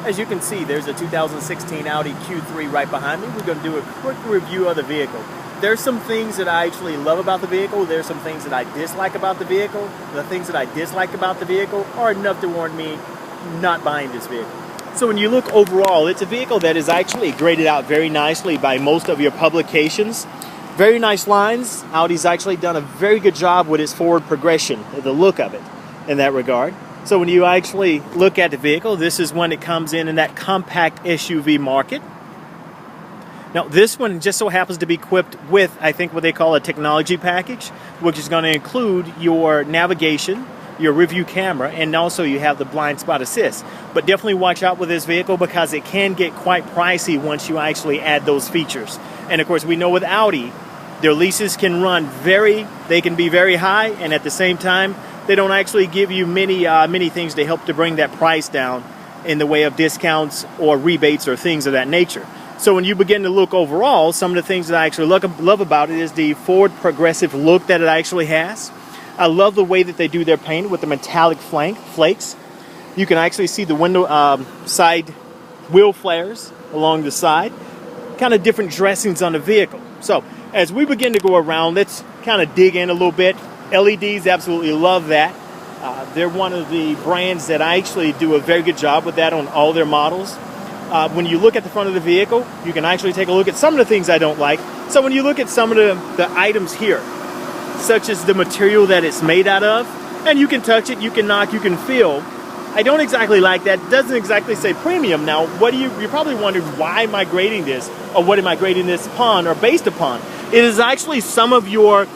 As you can see, there's a 2016 Audi Q3 right behind me. We're going to do a quick review of the vehicle. There's some things that I actually love about the vehicle. There's some things that I dislike about the vehicle. The things that I dislike about the vehicle are enough to warrant me not buying this vehicle. So when you look overall, it's a vehicle that is actually graded out very nicely by most of your publications. Very nice lines. Audi's actually done a very good job with its forward progression, the look of it in that regard. So when you actually look at the vehicle, this is when it comes in that compact SUV market. Now this one just so happens to be equipped with, I think, what they call a technology package, which is going to include your navigation, your rear view camera, and also you have the blind spot assist. But definitely watch out with this vehicle because it can get quite pricey once you actually add those features. And of course we know with Audi, their leases can run they can be very high, and at the same time they don't actually give you many things to help to bring that price down in the way of discounts or rebates or things of that nature. So when you begin to look overall, some of the things that I actually love about it is the forward progressive look that it actually has. I love the way that they do their paint with the metallic flakes. You can actually see the window side wheel flares along the side. Kind of different dressings on the vehicle. So as we begin to go around, let's kind of dig in a little bit. LEDs, absolutely love that. They're one of the brands that I actually do a very good job with that on all their models. When you look at the front of the vehicle, you can actually take a look at some of the things I don't like. So when you look at some of the items here, such as the material that it's made out of, and you can touch it, you can knock, you can feel. I don't exactly like that. It doesn't exactly say premium. Now, you're probably wondering, why am I grading this? Or what am I grading this upon or based upon? It is actually some of your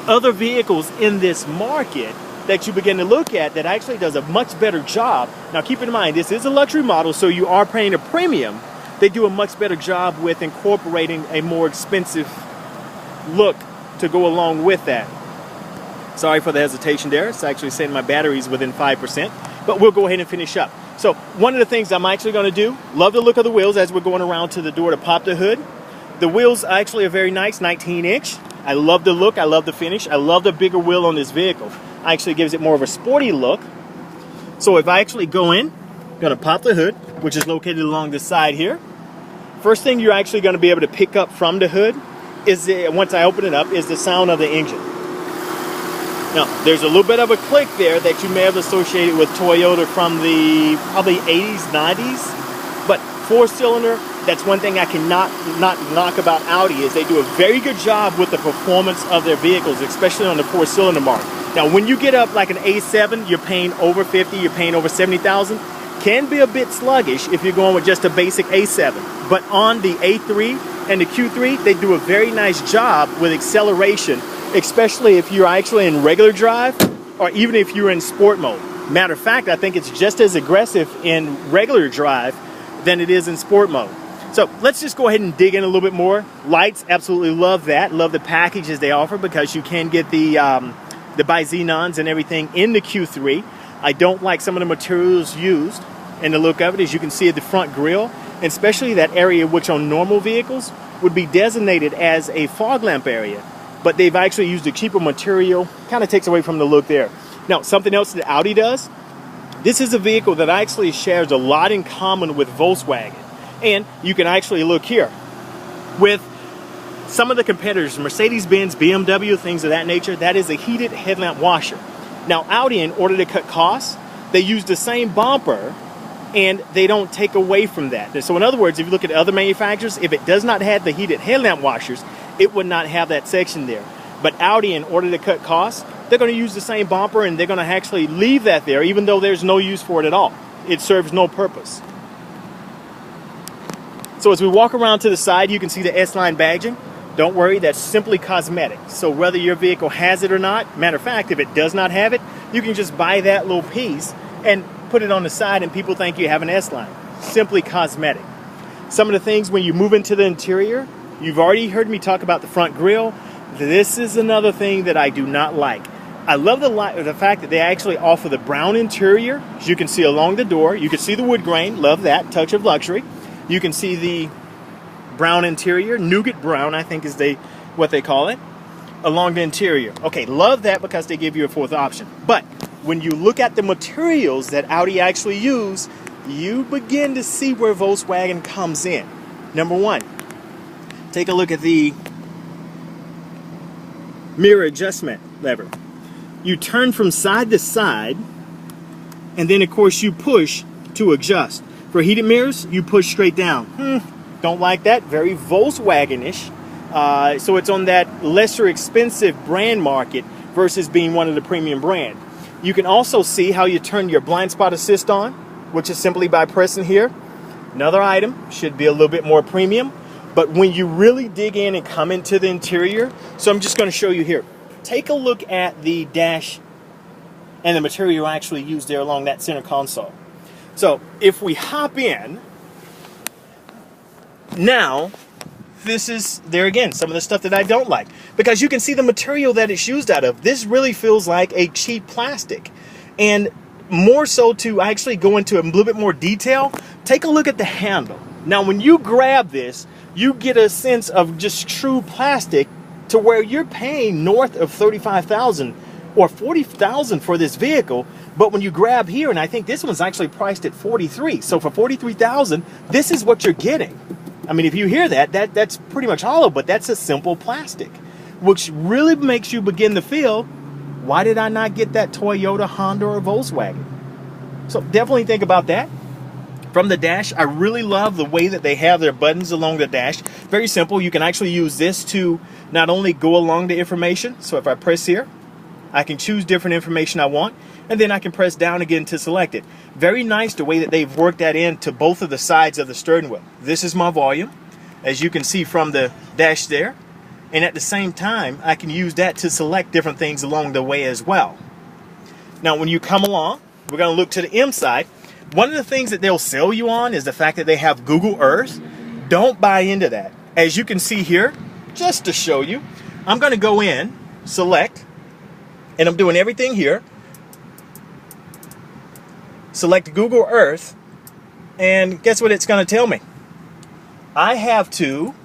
other vehicles in this market that you begin to look at that actually does a much better job. Now keep in mind, this is a luxury model, so you are paying a premium. They do a much better job with incorporating a more expensive look to go along with that. Sorry for the hesitation there. It's actually saying my battery's within 5%, but we'll go ahead and finish up. So one of the things I'm actually going to do, love the look of the wheels as we're going around to the door to pop the hood. The wheels actually are very nice, 19-inch. I love the look, I love the finish, I love the bigger wheel on this vehicle. Actually gives it more of a sporty look. So if I actually go in, I'm going to pop the hood, which is located along the side here. First thing you're actually going to be able to pick up from the hood is, once I open it up, is the sound of the engine. Now, there's a little bit of a click there that you may have associated with Toyota from the probably 80s, 90s, but four-cylinder. That's one thing I cannot not knock about Audi, is they do a very good job with the performance of their vehicles, especially on the four-cylinder mark. Now, when you get up like an A7, you're paying over 50, you're paying over 70,000. Can be a bit sluggish if you're going with just a basic A7. But on the A3 and the Q3, they do a very nice job with acceleration, especially if you're actually in regular drive or even if you're in sport mode. Matter of fact, I think it's just as aggressive in regular drive than it is in sport mode. So let's just go ahead and dig in a little bit more. Lights, absolutely love that. Love the packages they offer because you can get the bi-xenons and everything in the Q3. I don't like some of the materials used and the look of it. As you can see at the front grille, and especially that area which on normal vehicles would be designated as a fog lamp area. But they've actually used a cheaper material, kind of takes away from the look there. Now, something else that Audi does, this is a vehicle that actually shares a lot in common with Volkswagen. And you can actually look here with some of the competitors, Mercedes-Benz, BMW, things of that nature. That is a heated headlamp washer. Now Audi, in order to cut costs, they use the same bumper and they don't take away from that. So in other words, if you look at other manufacturers, if it does not have the heated headlamp washers, it would not have that section there. But Audi, in order to cut costs, they're going to use the same bumper and they're going to actually leave that there even though there's no use for it at all. It serves no purpose. So as we walk around to the side, you can see the S-Line badging. Don't worry, that's simply cosmetic. So whether your vehicle has it or not, matter of fact, if it does not have it, you can just buy that little piece and put it on the side and people think you have an S-Line. Simply cosmetic. Some of the things when you move into the interior, you've already heard me talk about the front grille. This is another thing that I do not like. I love the fact that they actually offer the brown interior, as you can see along the door. You can see the wood grain, love that, touch of luxury. You can see the brown interior, nougat brown, I think is what they call it, along the interior. Okay, love that because they give you a fourth option. But when you look at the materials that Audi actually use, you begin to see where Volkswagen comes in. Number one, take a look at the mirror adjustment lever. You turn from side to side, and then of course you push to adjust. For heated mirrors, you push straight down. Don't like that. Very Volkswagen-ish. So it's on that lesser expensive brand market versus being one of the premium brand. You can also see how you turn your blind spot assist on, which is simply by pressing here. Another item, should be a little bit more premium. But when you really dig in and come into the interior, so I'm just going to show you here. Take a look at the dash and the material actually used there along that center console. So if we hop in, now this is, there again, some of the stuff that I don't like. Because you can see the material that it's used out of. This really feels like a cheap plastic. And more so to actually go into a little bit more detail, take a look at the handle. Now when you grab this, you get a sense of just true plastic to where you're paying north of $35,000 or $40,000 for this vehicle. But when you grab here, and I think this one's actually priced at $43,000. So for $43,000, this is what you're getting. I mean, if you hear that's pretty much hollow, but that's a simple plastic, which really makes you begin to feel, why did I not get that Toyota, Honda, or Volkswagen? So definitely think about that. From the dash, I really love the way that they have their buttons along the dash. Very simple. You can actually use this to not only go along the information. So if I press here, I can choose different information I want, and then I can press down again to select it. Very nice the way that they've worked that into both of the sides of the steering wheel. This is my volume, as you can see from the dash there. And at the same time, I can use that to select different things along the way as well. Now, when you come along, we're going to look to the M side. One of the things that they'll sell you on is the fact that they have Google Earth. Don't buy into that. As you can see here, just to show you, I'm going to go in, select, and I'm doing everything here. Select Google Earth, and guess what it's going to tell me? I have to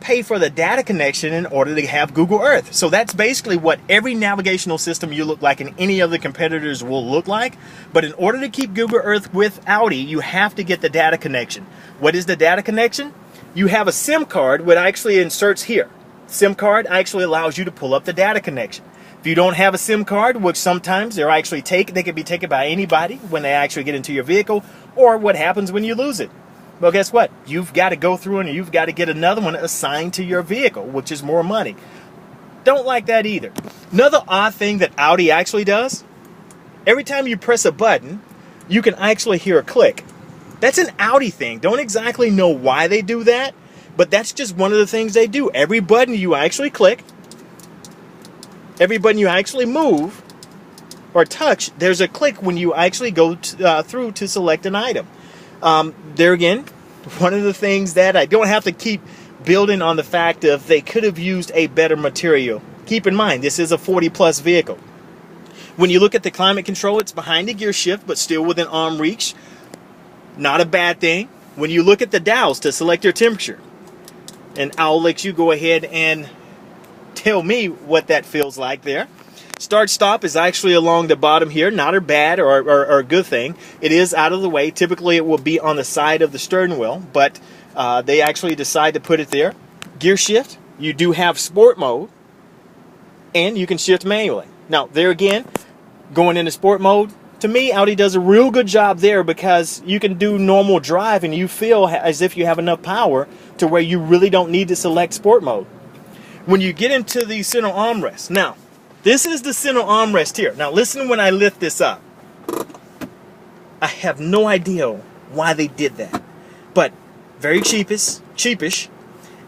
pay for the data connection in order to have Google Earth. So that's basically what every navigational system you look like and any of the competitors will look like. But in order to keep Google Earth with Audi, you have to get the data connection. What is the data connection? You have a SIM card, which actually inserts here. SIM card actually allows you to pull up the data connection. If you don't have a SIM card, which sometimes they're actually they can be taken by anybody when they actually get into your vehicle, or what happens when you lose it. Well, guess what? You've got to go through and you've got to get another one assigned to your vehicle, which is more money. Don't like that either. Another odd thing that Audi actually does, every time you press a button, you can actually hear a click. That's an Audi thing. Don't exactly know why they do that, but that's just one of the things they do. Every button you actually click, every button you actually move or touch, there's a click when you actually go through to select an item. There again, one of the things that I don't have to keep building on the fact of they could have used a better material. Keep in mind, this is a 40+ vehicle. When you look at the climate control, it's behind the gear shift, but still within arm reach. Not a bad thing. When you look at the dials to select your temperature, and I'll let you go ahead and tell me what that feels like there. Start stop is actually along the bottom here, not a bad or a good thing. It is out of the way. Typically it will be on the side of the steering wheel, but they actually decide to put it there. Gear shift, you do have sport mode, and you can shift manually. Now there again, going into sport mode, to me Audi does a real good job there because you can do normal drive and you feel as if you have enough power to where you really don't need to select sport mode. When you get into the center armrest, now this is the center armrest here. Now listen when I lift this up. I have no idea why they did that, but very cheapish,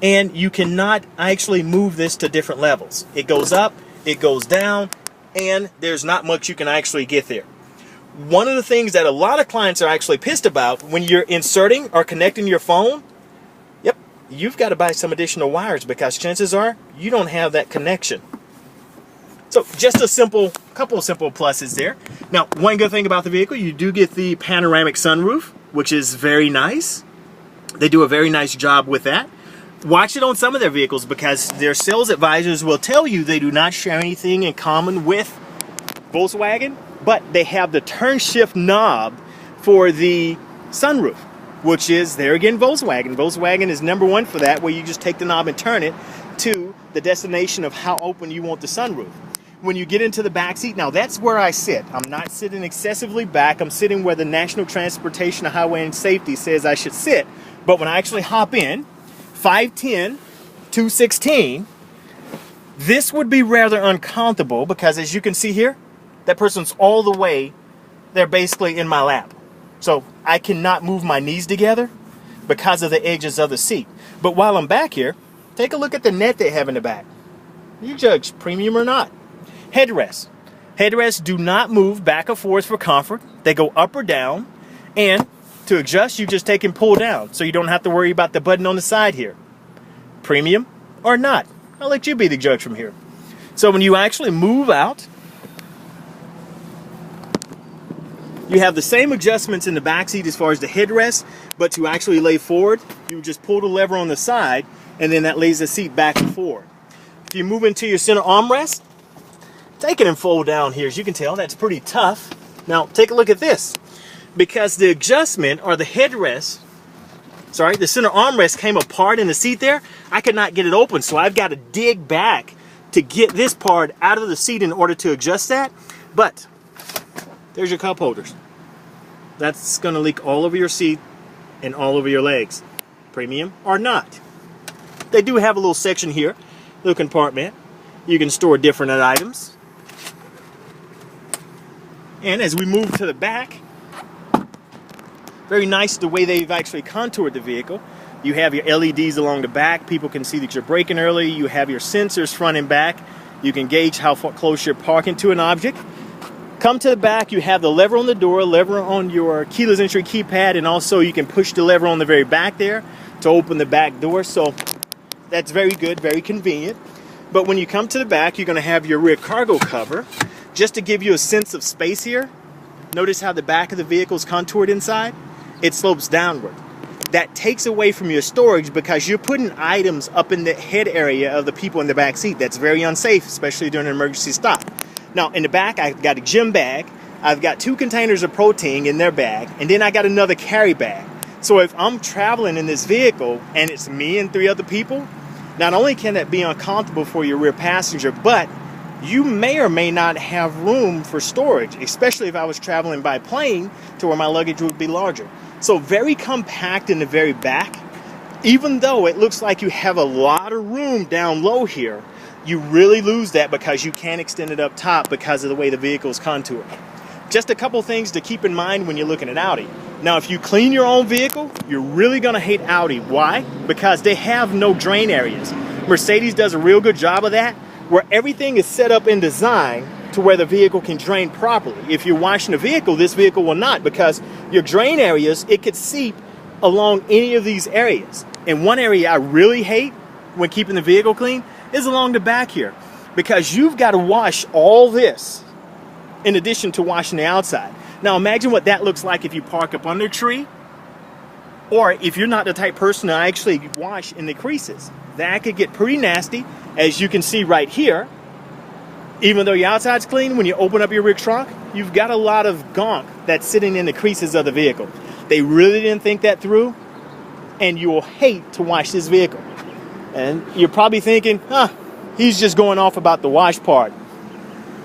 and you cannot actually move this to different levels. It goes up, it goes down, and there's not much you can actually get there. One of the things that a lot of clients are actually pissed about when you're inserting or connecting your phone, yep, you've got to buy some additional wires because chances are you don't have that connection. So just a couple of simple pluses there. Now, one good thing about the vehicle, you do get the panoramic sunroof, which is very nice. They do a very nice job with that. Watch it on some of their vehicles because their sales advisors will tell you they do not share anything in common with Volkswagen, but they have the turn shift knob for the sunroof, which is, there again, Volkswagen. Volkswagen is number one for that, where you just take the knob and turn it to the destination of how open you want the sunroof. When you get into the back seat, now that's where I sit. I'm not sitting excessively back. I'm sitting where the National Transportation Highway and Safety says I should sit. But when I actually hop in, 5'10", 216, this would be rather uncomfortable because, as you can see here, that person's all the way, they're basically in my lap. So I cannot move my knees together because of the edges of the seat. But while I'm back here, take a look at the net they have in the back. You judge premium or not. Headrests. Headrests do not move back or forth for comfort. They go up or down. And to adjust, you just take and pull down, so you don't have to worry about the button on the side here. Premium or not. I'll let you be the judge from here. So when you actually move out, you have the same adjustments in the back seat as far as the headrest, but to actually lay forward, you just pull the lever on the side, and then that lays the seat back and forward. If you move into your center armrest, take it and fold down here. As you can tell, that's pretty tough. Now, take a look at this. Because the adjustment, or the headrest, the center armrest came apart in the seat there, I could not get it open, so I've got to dig back to get this part out of the seat in order to adjust that. But there's your cup holders. That's going to leak all over your seat and all over your legs. Premium or not. They do have a little section here, little compartment. You can store different items. And as we move to the back, very nice the way they've actually contoured the vehicle. You have your LEDs along the back. People can see that you're braking early. You have your sensors front and back. You can gauge how close you're parking to an object. Come to the back, you have the lever on the door, lever on your keyless entry keypad, and also you can push the lever on the very back there to open the back door. So that's very good, very convenient. But when you come to the back, you're going to have your rear cargo cover. Just to give you a sense of space here, notice how the back of the vehicle is contoured inside? It slopes downward. That takes away from your storage because you're putting items up in the head area of the people in the back seat. That's very unsafe, especially during an emergency stop. Now, in the back, I've got a gym bag. I've got 2 containers of protein in their bag, and then I got another carry bag. So if I'm traveling in this vehicle and it's me and 3 other people, not only can that be uncomfortable for your rear passenger, but you may or may not have room for storage, especially if I was traveling by plane to where my luggage would be larger. So very compact in the very back. Even though it looks like you have a lot of room down low here, you really lose that because you can't extend it up top because of the way the vehicle is contoured. Just a couple things to keep in mind when you're looking at Audi. Now, if you clean your own vehicle, you're really going to hate Audi. Why? Because they have no drain areas. Mercedes does a real good job of that, where everything is set up in design to where the vehicle can drain properly. If you're washing a vehicle, this vehicle will not, because your drain areas, it could seep along any of these areas. And one area I really hate when keeping the vehicle clean is along the back here, because you've got to wash all this in addition to washing the outside. Now imagine what that looks like if you park up under a tree, or if you're not the type person to actually wash in the creases. That could get pretty nasty. As you can see right here, even though your outside's clean, when you open up your rear trunk, you've got a lot of gunk that's sitting in the creases of the vehicle. They really didn't think that through, and you will hate to wash this vehicle. And you're probably thinking, he's just going off about the wash part.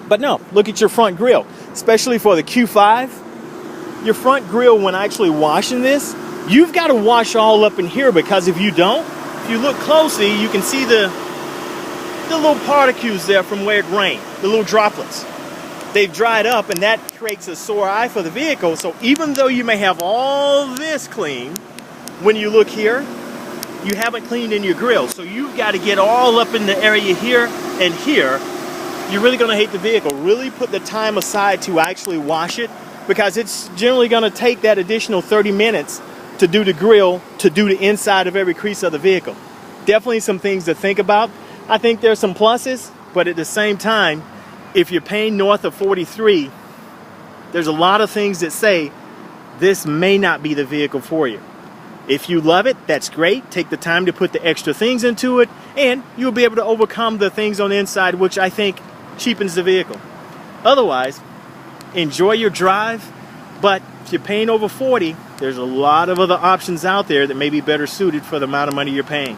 But no, look at your front grille, especially for the Q5. Your front grille, when actually washing this, you've got to wash all up in here, because if you don't, if you look closely, you can see the little particles there from where it rained, the little droplets. They've dried up, and that creates a sore eye for the vehicle. So even though you may have all this clean, when you look here, you haven't cleaned in your grill. So you've got to get all up in the area here and here. You're really going to hate the vehicle. Really put the time aside to actually wash it, because it's generally going to take that additional 30 minutes to do the grill, to do the inside of every crease of the vehicle. Definitely some things to think about. I think there's some pluses, but at the same time, if you're paying north of 43, there's a lot of things that say this may not be the vehicle for you. If you love it, that's great. Take the time to put the extra things into it, and you'll be able to overcome the things on the inside, which I think cheapens the vehicle. Otherwise, enjoy your drive. But if you're paying over $40, there's a lot of other options out there that may be better suited for the amount of money you're paying.